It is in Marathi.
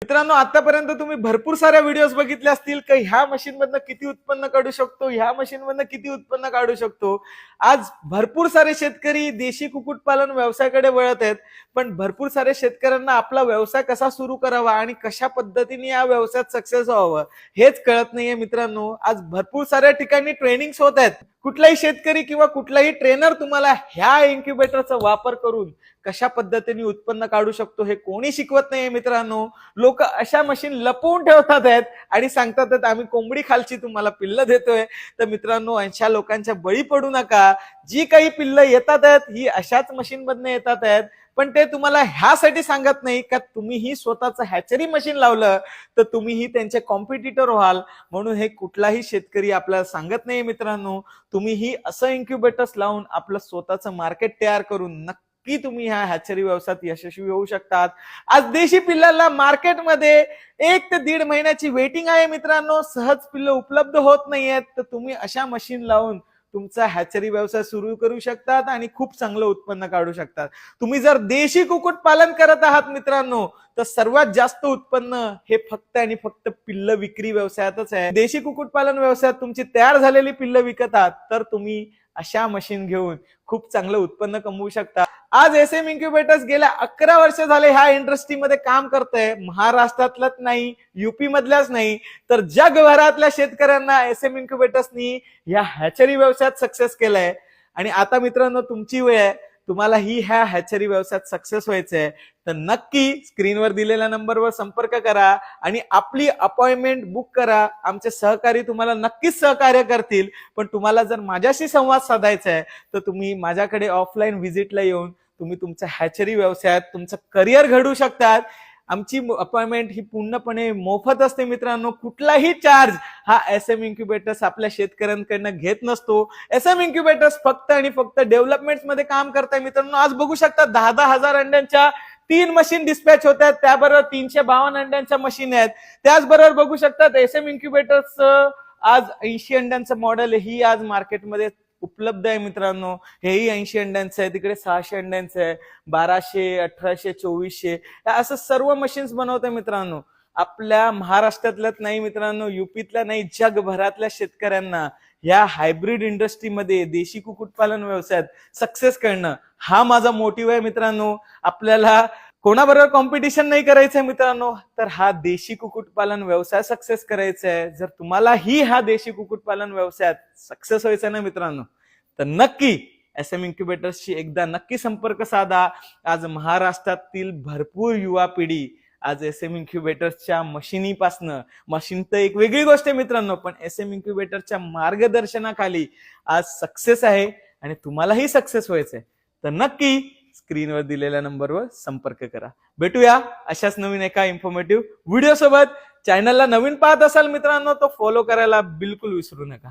मित्रांनो, आतापर्यंत तुम्ही भरपूर साऱ्या व्हिडिओज बघितले असतील की ह्या मशीन मधनं किती उत्पन्न काढू शकतो, ह्या मशीन मधनं किती उत्पन्न काढू शकतो. आज भरपूर सारे शेतकरी देशी कुक्कुटपालन व्यवसायाकडे वळत आहेत, पण भरपूर सारे शेतकऱ्यांना आपला व्यवसाय कसा सुरू करावा आणि कशा पद्धतीने या व्यवसायात सक्सेस व्हावं हेच कळत नाहीये. मित्रांनो, आज भरपूर साऱ्या ठिकाणी ट्रेनिंग्स होत आहेत. कुठलाही शेतकरी किंवा कुठलाही ट्रेनर तुम्हाला ह्या इन्क्युबेटरचा वापर करून कशा पद्धतीने उत्पन्न काढू शकतो हे कोणी शिकवत नाहीये. मित्रांनो, लोक अशा मशीन लपवून ठेवतात आहेत आणि सांगतात आम्ही कोंबडी खालची तुम्हाला पिल्ल देतोय. तर मित्रांनो, अशा लोकांच्या बळी पडू नका. जी काही पिल्ल येतात आहेत ही अशाच मशीन मधनं येतात आहेत, पण ते तुम्हाला ह्यासाठी सांगत नाही का तुम्ही ही स्वतःचं हॅचरी मशीन लावलं तर तुम्हीही त्यांचे कॉम्पिटिटर व्हाल. म्हणून हे कुठलाही शेतकरी आपल्याला सांगत नाही. मित्रांनो, तुम्हीही असं इन्क्युबेटर्स लावून आपलं स्वतःचं मार्केट तयार करून नक्की तुम्ही ह्या हॅचरी व्यवसायात यशस्वी होऊ शकतात. आज देशी पिल्लाला मार्केटमध्ये 1 ते 1.5 महिन्याची वेटिंग आहे. मित्रांनो, सहज पिल्ल उपलब्ध होत नाहीयेत, तर तुम्ही अशा मशीन लावून तुमचा हॅचरी व्यवसाय सुरू करू शकतात आणि खूप चांगलं उत्पन्न काढू शकतात. तुम्ही जर देशी कुक्कुट पालन करत आहात मित्रांनो, तर सर्वात जास्त उत्पन्न हे फक्त आणि फक्त पिल्ल विक्री व्यवसायातच आहे. देशी कुक्कुट पालन व्यवसायात तुमची तयार झालेली पिल्ल विकत आहात तर तुम्ही अशा मशीन घेऊन खूप चांगलं उत्पन्न कमवू शकता. आज एसएम इन्क्युबेटर्स गेल्या 11 वर्ष झाले ह्या इंडस्ट्रीमध्ये काम करतंय. महाराष्ट्रातलंच नाही, युपी मधल्याच नाही, तर जगभरातल्या शेतकऱ्यांना एसएम इन्क्युबेटर्सनी या हॅचरी व्यवसायात सक्सेस केलंय. आणि आता मित्रांनो, तुमची वेळ आहे. तुम्हाला ही ह्या हॅचरी व्यवसायात सक्सेस व्हायचंय तर नक्की स्क्रीनवर दिलेल्या नंबरवर संपर्क करा आणि आपली अपॉइंटमेंट बुक करा. आमचे सहकारी तुम्हाला नक्कीच सहकार्य करतील. पण तुम्हाला जर माझ्याशी संवाद साधायचा आहे तर तुम्ही माझ्याकडे ऑफलाईन व्हिजिटला येऊन तुम्ही तुमच्या हॅचरी व्यवसायात तुमचं करिअर घडवू शकतात. आमची अपॉइंटमेंट ही पूर्णपणे मोफत असते. मित्रांनो, कुठलाही चार्ज हा एसएम इन्क्युबेटर्स आपल्या शेतकऱ्यांकडनं घेत नसतो. एसएम इन्क्युबेटर्स फक्त आणि फक्त डेव्हलपमेंट मध्ये काम करताय. मित्रांनो, आज बघू शकता 10,000 हजार अंड्यांच्या 3 मशीन डिस्पॅच होतात. त्याबरोबर 352 अंड्यांच्या मशीन आहेत. त्याचबरोबर बघू शकतात एसएम इन्क्युबेटर्स आज 80 अंड्यांचं मॉडेल ही आज मार्केटमध्ये उपलब्ध आहे. मित्रांनो, हेही 80 अंड्यांचं आहे, तिकडे 600 अंड्यांचं आहे, 1200, 1800, 2400 असं सर्व मशीन्स बनवते. मित्रांनो, आपल्या महाराष्ट्रातल्याच नाही मित्रांनो, युपीतल्या नाही, जगभरातल्या शेतकऱ्यांना या हायब्रिड इंडस्ट्रीमध्ये देशी कुक्कुटपालन व्यवसायात सक्सेस करणं हा माझा मोटिव्ह आहे. मित्रांनो, आपल्याला कोणाबरोबर कॉम्पिटिशन नाही करायचंय मित्रांनो, तर हा देशी कुक्कुटपालन व्यवसाय सक्सेस करायचा आहे. जर तुम्हालाही हा देशी कुक्कुटपालन व्यवसायात सक्सेस व्हायचा ना मित्रांनो, तर नक्की एसएम इन्क्युबेटर्सशी एकदा नक्की संपर्क साधा. आज महाराष्ट्रातील भरपूर युवा पिढी आज एसएम इन्क्युबेटर्सच्या मशीनीपासनं, मशीन तर एक वेगळी गोष्ट आहे मित्रांनो, पण एसएम इन्क्युबेटरच्या मार्गदर्शनाखाली आज सक्सेस आहे आणि तुम्हालाही सक्सेस व्हायचंय तर नक्की स्क्रीनवर दिलेल्या नंबरवर संपर्क करा. भेटूया अशाच नवीन एका इन्फॉर्मेटिव्ह व्हिडिओ सोबत. चॅनलला नवीन पाहत असाल मित्रांनो तर फॉलो करायला बिलकुल विसरू नका.